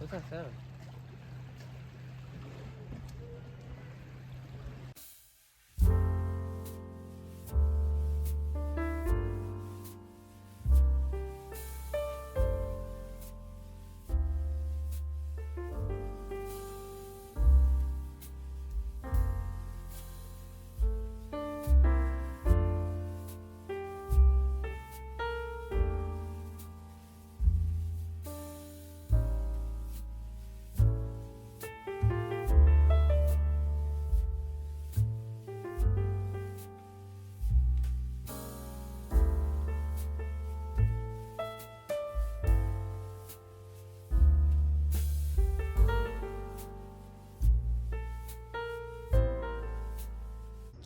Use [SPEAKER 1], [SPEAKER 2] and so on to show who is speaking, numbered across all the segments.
[SPEAKER 1] What's that sound?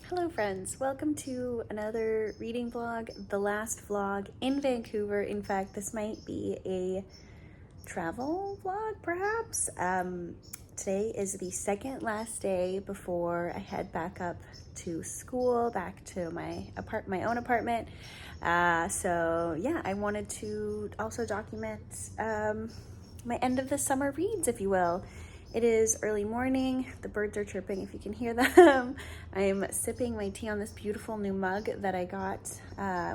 [SPEAKER 2] Hello friends, welcome to another reading vlog, the last vlog in Vancouver. In fact, this might be a travel vlog perhaps. Today is the second last day before I head back up to school, back to my own apartment. So yeah, I wanted to also document my end of the summer reads, if you will. It is early morning. The birds are chirping if you can hear them. I'm sipping my tea on this beautiful new mug that I got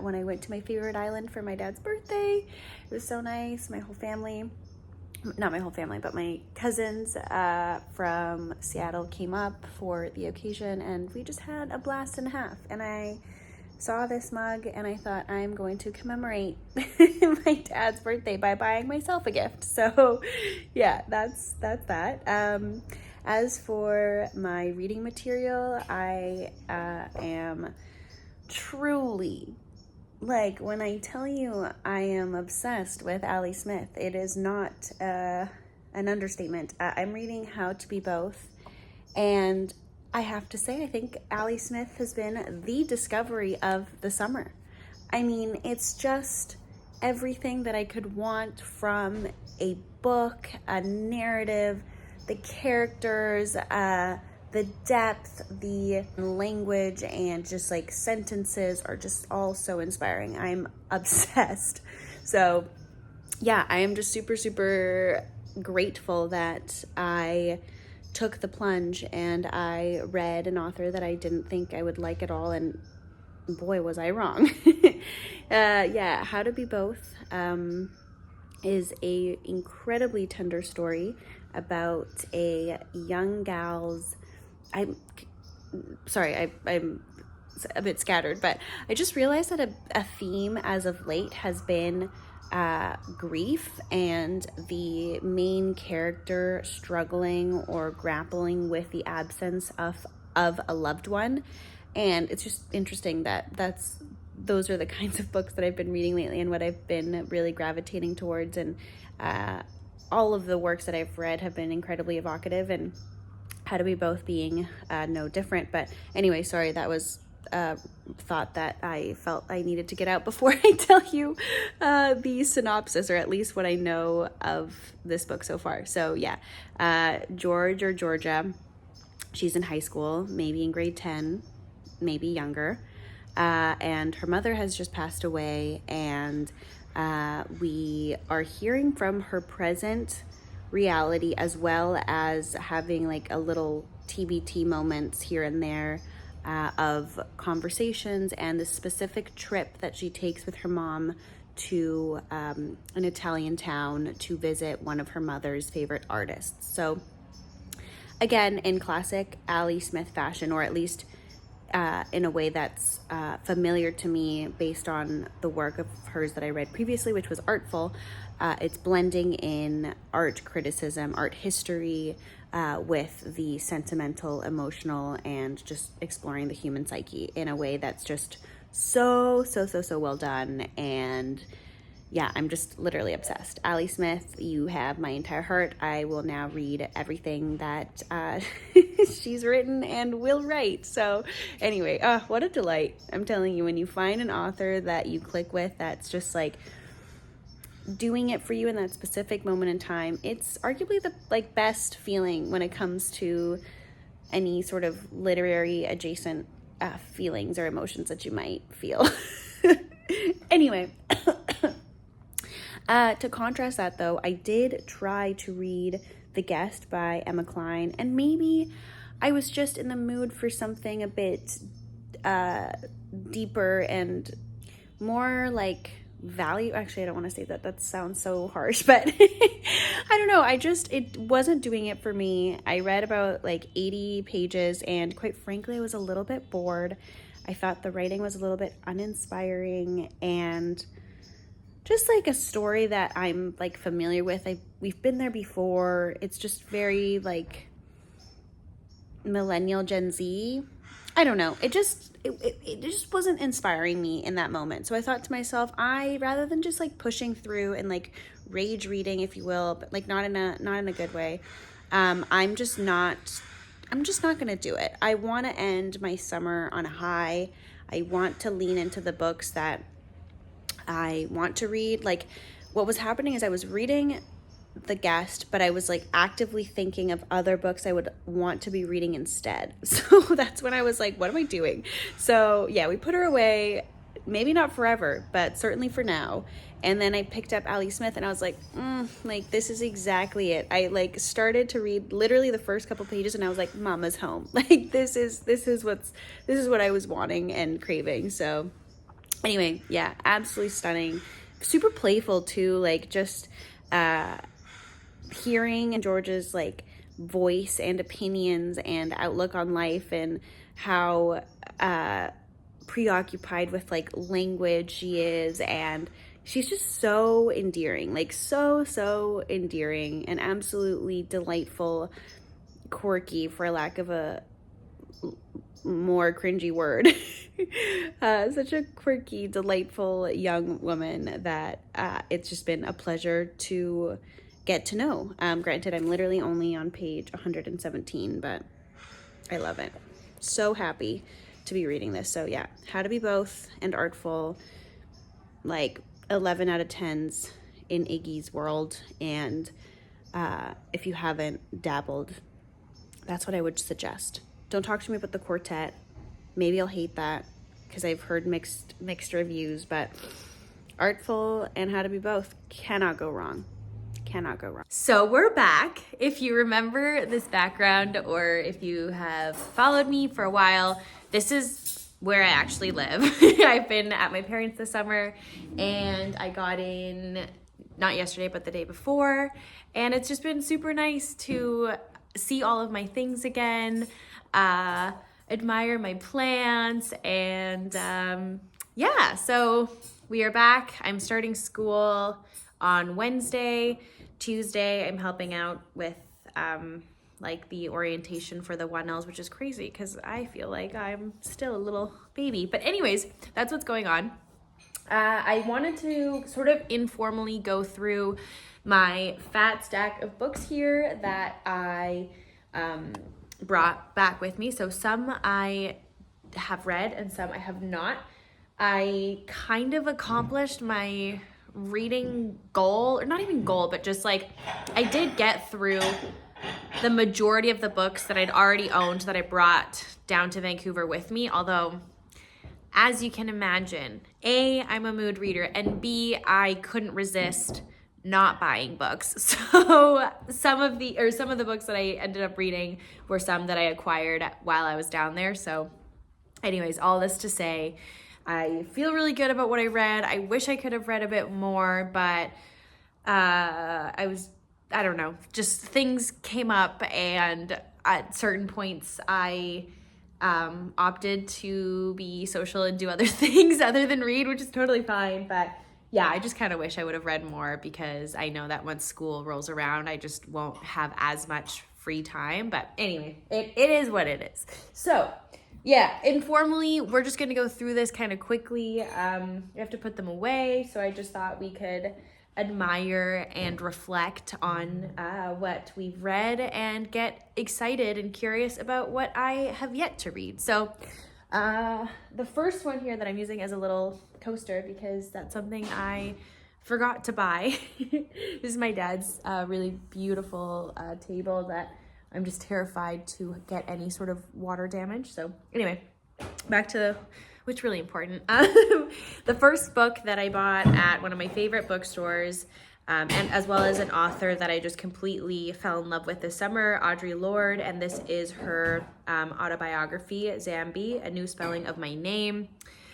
[SPEAKER 2] when I went to my favorite island for my dad's birthday. It was so nice. My whole family, not my whole family, but my cousins from Seattle came up for the occasion, and we just had a blast and a half. And I saw this mug and I thought, I'm going to commemorate my dad's birthday by buying myself a gift. So yeah, that's that. As for my reading material, I am truly, like, when I tell you I am obsessed with Ali Smith, it is not an understatement. I'm reading How to Be Both, and I have to say, I think Ali Smith has been the discovery of the summer. I mean, it's just everything that I could want from a book, a narrative, the characters, the depth, the language, and just like sentences are just all so inspiring. I'm obsessed. So yeah, I am just super, super grateful that I took the plunge and I read an author that I didn't think I would like at all, and boy was I wrong. Yeah, How to Be Both is a incredibly tender story about a young gal's, I'm a bit scattered, but I just realized that a theme as of late has been grief and the main character struggling or grappling with the absence of a loved one. And it's just interesting that those are the kinds of books that I've been reading lately and what I've been really gravitating towards. And all of the works that I've read have been incredibly evocative, and How to Be Both being no different. But anyway, sorry, that was thought that I felt I needed to get out before I tell you the synopsis, or at least what I know of this book so far. So yeah, George or Georgia, she's in high school, maybe in grade 10, maybe younger, and her mother has just passed away, and we are hearing from her present reality as well as having like a little TBT moments here and there of conversations and the specific trip that she takes with her mom to an Italian town to visit one of her mother's favorite artists. So again, in classic Ali Smith fashion, or at least in a way that's familiar to me based on the work of hers that I read previously, which was artful. It's blending in art criticism, art history, with the sentimental, emotional, and just exploring the human psyche in a way that's just so well done. And yeah, I'm just literally obsessed. Ali Smith, you have my entire heart. I will now read everything that she's written and will write. So anyway, what a delight. I'm telling you, when you find an author that you click with, that's just like doing it for you in that specific moment in time, it's arguably the best feeling when it comes to any sort of literary adjacent feelings or emotions that you might feel. Anyway, To contrast that, though, I did try to read The Guest by Emma Cline, and maybe I was just in the mood for something a bit deeper and more like value. Actually, I don't want to say that. That sounds so harsh, but I don't know. It wasn't doing it for me. I read about like 80 pages, and quite frankly, I was a little bit bored. I thought the writing was a little bit uninspiring, and just like a story that I'm like familiar with. We've been there before. It's just very like millennial Gen Z. I don't know. It just wasn't inspiring me in that moment. So I thought to myself, rather than just like pushing through and like rage reading, if you will, but like not in a good way. I'm just not gonna do it. I want to end my summer on a high. I want to lean into the books that I want to read. Like, what was happening is I was reading The Guest, but I was like actively thinking of other books I would want to be reading instead. So that's when I was like, what am I doing? So yeah, we put her away, maybe not forever, but certainly for now. And then I picked up Ali Smith, and I was like, like, this is exactly it. I like started to read literally the first couple pages, and I was like, Mama's home. Like, this is what I was wanting and craving. So anyway, yeah, absolutely stunning. Super playful too, like just hearing George's like voice and opinions and outlook on life, and how preoccupied with like language she is, and she's just so endearing, like so endearing, and absolutely delightful, quirky, for lack of a more cringy word. Such a quirky, delightful young woman that it's just been a pleasure to get to know. Granted, I'm literally only on page 117, but I love it. So happy to be reading this. So yeah, How to Be Both and Artful, like 11 out of 10s in Iggy's world. And if you haven't dabbled, that's what I would suggest. Don't talk to me about the quartet. Maybe I'll hate that because I've heard mixed reviews, but Artful and How to Be Both cannot go wrong. Cannot go wrong. So we're back. If you remember this background, or if you have followed me for a while, this is where I actually live. I've been at my parents' this summer, and I got in not yesterday, but the day before, and it's just been super nice to see all of my things again, admire my plants, and yeah, so we are back. I'm starting school on Wednesday. Tuesday, I'm helping out with like the orientation for the 1Ls, which is crazy because I feel like I'm still a little baby. But anyways, that's what's going on. I wanted to sort of informally go through my fat stack of books here that I brought back with me. So some I have read and some I have not. I kind of accomplished my reading goal, or not even goal, but just like I did get through the majority of the books that I'd already owned that I brought down to Vancouver with me. Although, as you can imagine, A, I'm a mood reader, and B, I couldn't resist not buying books. So some of the books that I ended up reading were some that I acquired while I was down there. So anyways, all this to say, I feel really good about what I read. I wish I could have read a bit more, but I don't know, just things came up, and at certain points I opted to be social and do other things other than read, which is totally fine. But yeah, I just kind of wish I would have read more, because I know that once school rolls around, I just won't have as much free time. But anyway, it is what it is. So yeah, informally, we're just going to go through this kind of quickly. I have to put them away, so I just thought we could admire and reflect on what we've read and get excited and curious about what I have yet to read. So the first one here that I'm using as a little coaster, because that's something I forgot to buy. This is my dad's really beautiful table that I'm just terrified to get any sort of water damage. So anyway, back to what's really important. The first book that I bought at one of my favorite bookstores
[SPEAKER 1] and as well as an author that I just completely fell in love with this summer, Audre Lorde, and this is her autobiography, Zambi, A New Spelling of My Name.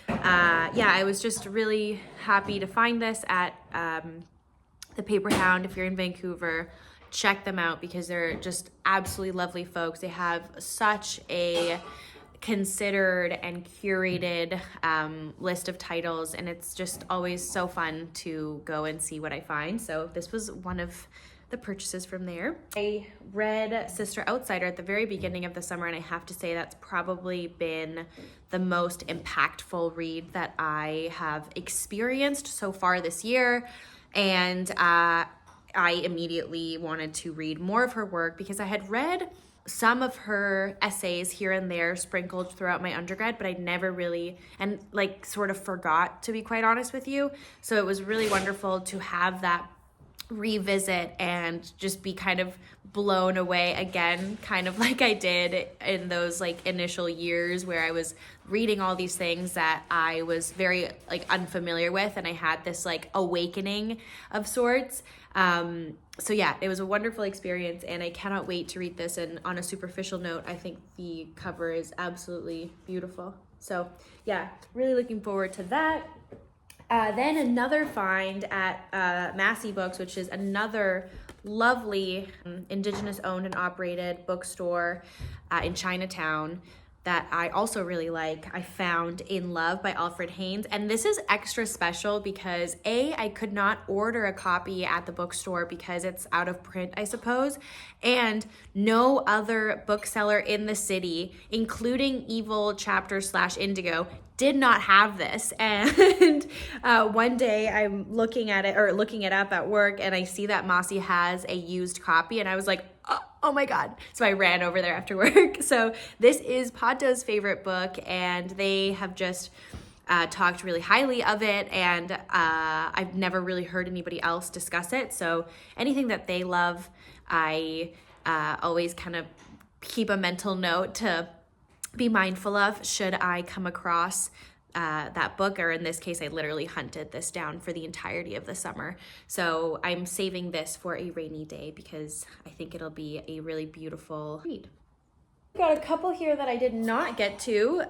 [SPEAKER 1] Yeah, I was just really happy to find this at the Paper Hound. If you're in Vancouver, check them out because they're just absolutely lovely folks. They have such a considered and curated list of titles, and it's just always so fun to go and see what I find. So this was one of the purchases from there. I read Sister Outsider at the very beginning of the summer, and I have to say that's probably been the most impactful read that I have experienced so far this year. And I immediately wanted to read more of her work because I had read some of her essays here and there sprinkled throughout my undergrad, but I never really, and like sort of forgot, to be quite honest with you. So it was really wonderful to have that revisit and just be kind of blown away again, kind of like I did in those like initial years where I was reading all these things that I was very like unfamiliar with, and I had this like awakening of sorts. So yeah, it was a wonderful experience, and I cannot wait to read this. And on a superficial note, I think the cover is absolutely beautiful. So yeah, really looking forward to that. Then another find at Massey Books, which is another lovely Indigenous owned and operated bookstore in Chinatown that I also really like. I found In Love by Alfred Haynes. And this is extra special because I could not order a copy at the bookstore because it's out of print, I suppose. And no other bookseller in the city, including Evil Chapter / Indigo, did not have this. And one day I'm looking it up at work, and I see that Massey has a used copy, and I was like, oh my God. So I ran over there after work. So this is Pato's favorite book, and they have just talked really highly of it, and I've never really heard anybody else discuss it. So anything that they love, I always kind of keep a mental note to be mindful of should I come across that book, or in this case, I literally hunted this down for the entirety of the summer. So I'm saving this for a rainy day because I think it'll be a really beautiful read. Got a couple here that I did not get to.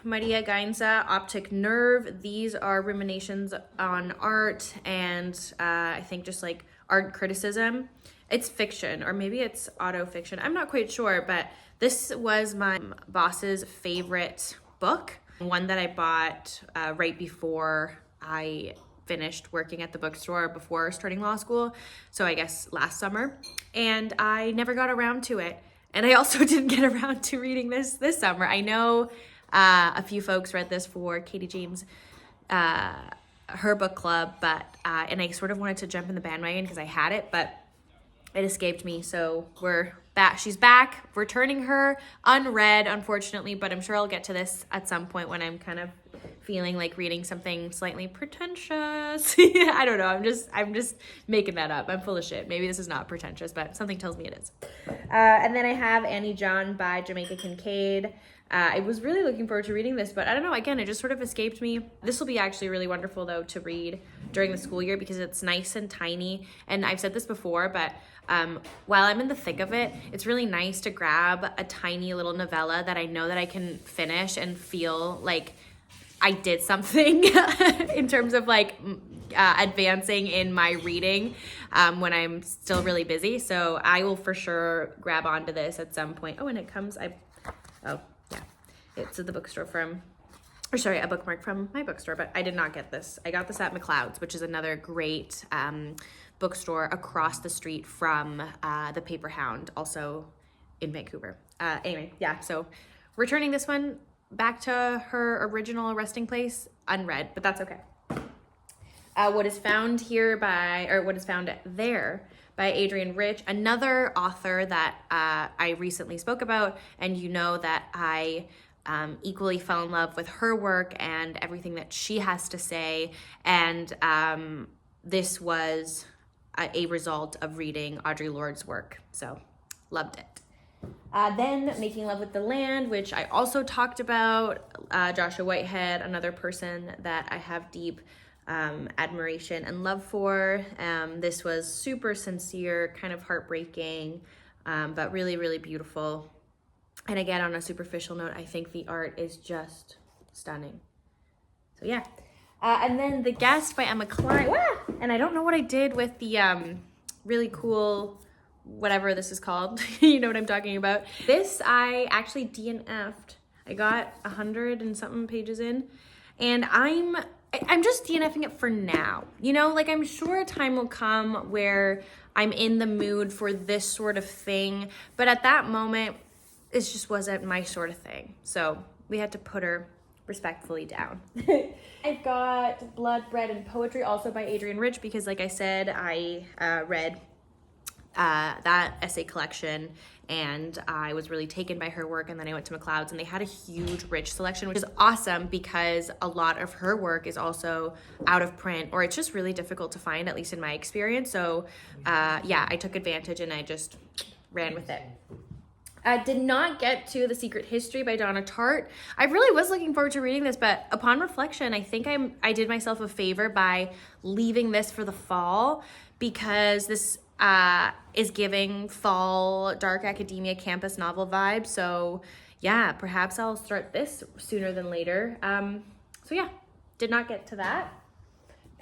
[SPEAKER 1] Maria Gainza, Optic Nerve. These are ruminations on art and I think just like art criticism. It's fiction, or maybe it's auto-fiction. I'm not quite sure, but this was my boss's favorite book. One that I bought right before I finished working at the bookstore before starting law school. So I guess last summer. And I never got around to it. And I also didn't get around to reading this summer. I know a few folks read this for Katie James, her book club, but and I sort of wanted to jump in the bandwagon because I had it, but it escaped me. So we're back. She's back, returning her unread, unfortunately, but I'm sure I'll get to this at some point when I'm kind of feeling like reading something slightly pretentious. I don't know. I'm just making that up. I'm full of shit. Maybe this is not pretentious, but something tells me it is. And then I have Annie John by Jamaica Kincaid. I was really looking forward to reading this, but I don't know, again, it just sort of escaped me. This will be actually really wonderful, though, to read during the school year because it's nice and tiny. And I've said this before, but while I'm in the thick of it, it's really nice to grab a tiny little novella that I know that I can finish and feel like I did something in terms of like advancing in my reading when I'm still really busy. So I will for sure grab onto this at some point. Oh, and it comes, it's at the bookstore a bookmark from my bookstore, but I did not get this. I got this at McLeod's, which is another great bookstore across the street from the Paper Hound, also in Vancouver. Anyway, yeah, so returning this one back to her original resting place, unread, but that's okay. What is found there by Adrienne Rich, another author that I recently spoke about, and you know that I equally fell in love with her work and everything that she has to say, and this was a result of reading Audre Lorde's work, so loved it. Then Making Love with the Land, which I also talked about. Joshua Whitehead, another person that I have deep admiration and love for. This was super sincere, kind of heartbreaking, but really, really beautiful. And again, on a superficial note, I think the art is just stunning. So yeah. And then The Guest by Emma Klein. And I don't know what I did with the really cool, whatever this is called. You know what I'm talking about. This I actually DNF'd. I got 100 and something pages in. And I'm just DNFing it for now. You know, like I'm sure a time will come where I'm in the mood for this sort of thing. But at that moment, it just wasn't my sort of thing. So we had to put her respectfully down. I've got Blood, Bread, and Poetry, also by Adrienne Rich, because like I said, I read that essay collection and I was really taken by her work. And then I went to McLeod's and they had a huge, rich selection, which is awesome because a lot of her work is also out of print, or it's just really difficult to find, at least in my experience. So yeah, I took advantage and I just ran with it. Did not get to The Secret History by Donna Tartt. I really was looking forward to reading this, but upon reflection, I think I did myself a favor by leaving this for the fall, because this is giving fall dark academia campus novel vibe. So yeah, perhaps I'll start this sooner than later. So yeah, did not get to that.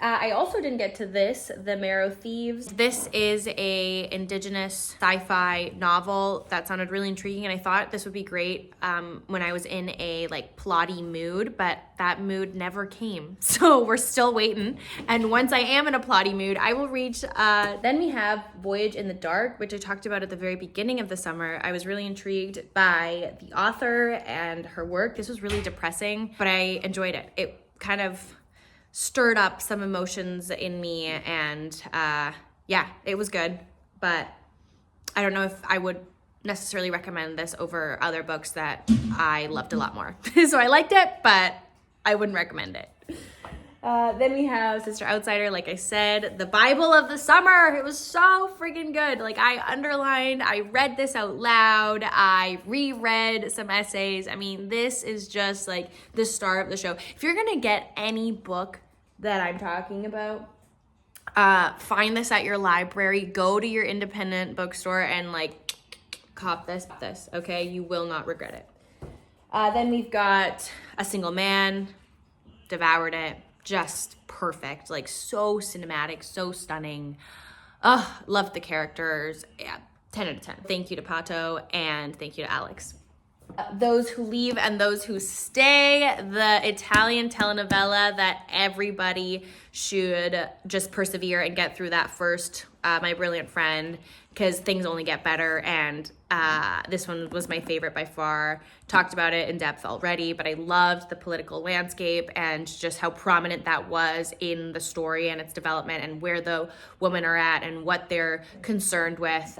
[SPEAKER 1] I also didn't get to this, The Marrow Thieves. This is a Indigenous sci-fi novel that sounded really intriguing, and I thought this would be great when I was in a like plotty mood, but that mood never came. So we're still waiting. And once I am in a plotty mood, I will reach. Then we have Voyage in the Dark, which I talked about at the very beginning of the summer. I was really intrigued by the author and her work. This was really depressing, but I enjoyed it. It kind of stirred up some emotions in me, and yeah, it was good, but I don't know if I would necessarily recommend this over other books that I loved a lot more. So I liked it, but I wouldn't recommend it. Then we have Sister Outsider, like I said, the Bible of the summer. It was so freaking good. Like I underlined, I read this out loud, I reread some essays. I mean, this is just like the star of the show. If you're gonna get any book that I'm talking about, find this at your library, go to your independent bookstore and like cop this, okay? You will not regret it. Then we've got A Single Man, devoured it. Just perfect, like so cinematic, so stunning. Loved the characters. Yeah, 10 out of 10. Thank you to Pato and thank you to Alex. Those Who Leave and Those Who Stay, the Italian telenovela that everybody should just persevere and get through that first, My Brilliant Friend, because things only get better. And this one was my favorite by far. Talked about it in depth already, but I loved the political landscape and just how prominent that was in the story and its development and where the women are at and what they're concerned with.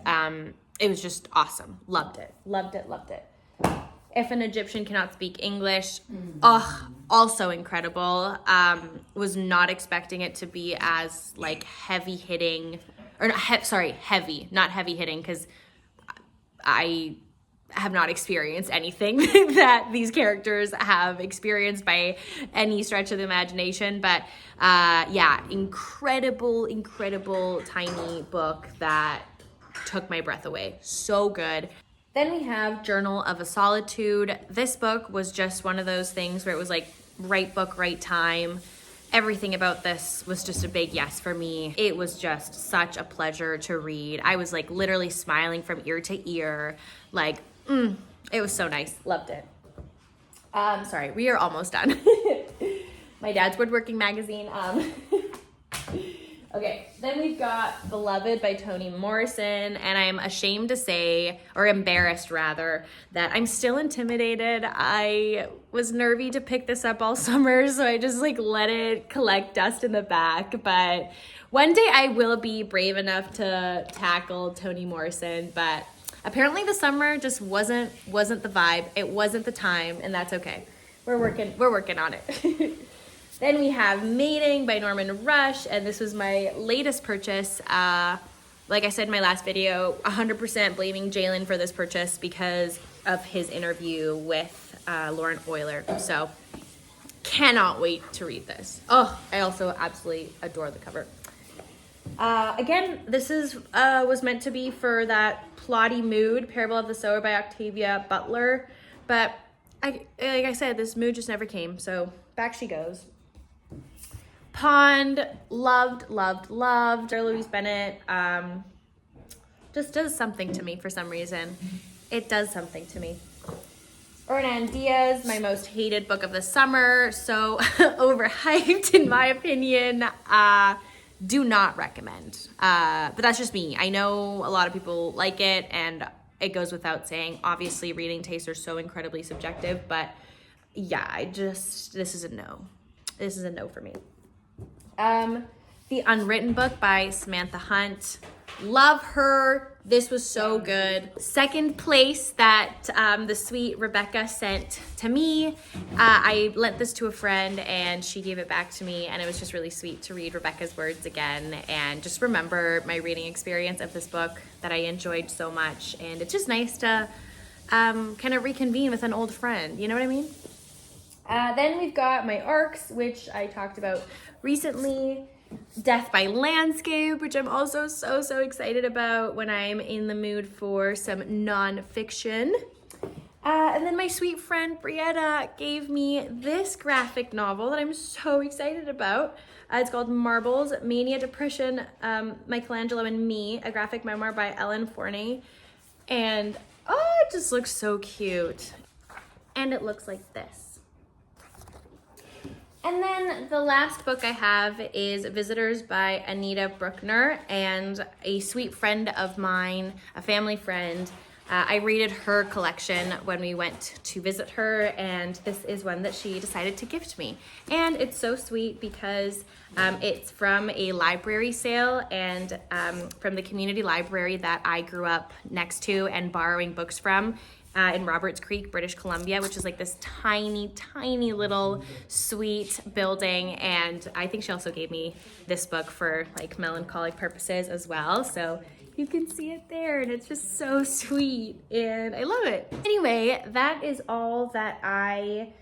[SPEAKER 1] It was just awesome. Loved it. Loved it. Loved it. If an Egyptian Cannot Speak English, also incredible. Was not expecting it to be as like heavy hitting, or heavy, not heavy hitting, because I have not experienced anything that these characters have experienced by any stretch of the imagination. But yeah, incredible tiny book that took my breath away. So good. Then we have Journal of a Solitude. This book was just one of those things where it was like right book, right time. Everything about this was just a big yes for me. It was just such a pleasure to read. I was like literally smiling from ear to ear. Like, it was so nice. Loved it. Sorry, we are almost done. My dad's woodworking magazine. Okay, then we've got Beloved by Toni Morrison, and I'm ashamed to say, or embarrassed rather, that I'm still intimidated. I was nervy to pick this up all summer, so I just like let it collect dust in the back, but one day I will be brave enough to tackle Toni Morrison, but apparently the summer just wasn't the vibe. It wasn't the time, and that's okay. We're working on it. Then we have Mating by Norman Rush, and this was my latest purchase. Like I said in my last video, 100% blaming Jalen for this purchase because of his interview with Lauren Euler. So Cannot wait to read this. Oh, I also absolutely adore the cover. Again, this was meant to be for that plotty mood, Parable of the Sower by Octavia Butler, but like I said, this mood just never came, so back she goes. Pond, loved. Louise Bennett just does something to me for some reason. It does something to me. Hernan Diaz, my most hated book of the summer, so overhyped in my opinion. Do not recommend. But that's just me. I know a lot of people like it, and it goes without saying. Obviously, reading tastes are so incredibly subjective, but yeah, this is a no. This is a no for me. The Unwritten book by Samantha Hunt. Love her. This was so good. Second place that the sweet Rebecca sent to me. I lent this to a friend and she gave it back to me, and it was just really sweet to read Rebecca's words again and just remember my reading experience of this book that I enjoyed so much. And it's just nice to kind of reconvene with an old friend. You know what I mean? Then we've got my ARCs, which I talked about recently. Death by Landscape, which I'm also so excited about when I'm in the mood for some nonfiction. And then my sweet friend Brietta gave me this graphic novel that I'm so excited about. It's called Marbles, Mania, Depression, Michelangelo and Me, a graphic memoir by Ellen Forney. And it just looks so cute. And it looks like this. And then the last book I have is Visitors by Anita Bruckner, and a sweet friend of mine, a family friend, I rated her collection when we went to visit her, and this is one that she decided to gift me. And it's so sweet because it's from a library sale and from the community library that I grew up next to and borrowing books from. In Roberts Creek, British Columbia, which is like this tiny little sweet building. And I think she also gave me this book for like melancholic purposes as well. So you can see it there, and it's just so sweet and I love it. Anyway, that is all that I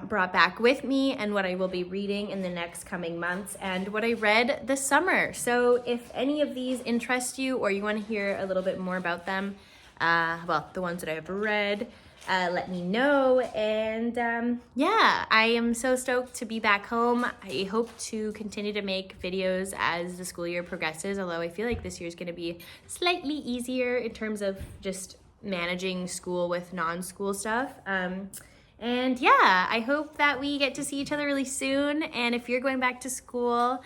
[SPEAKER 1] brought back with me and what I will be reading in the next coming months and what I read this summer. So if any of these interest you or you want to hear a little bit more about them, well, the ones that I have read, let me know. And yeah, I am so stoked to be back home. I hope to continue to make videos as the school year progresses, although I feel like this year is going to be slightly easier in terms of just managing school with non-school stuff. And yeah, I hope that we get to see each other really soon. And if you're going back to school,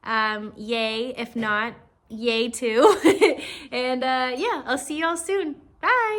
[SPEAKER 1] yay. If not, yay too. And yeah, I'll see y'all soon. Bye.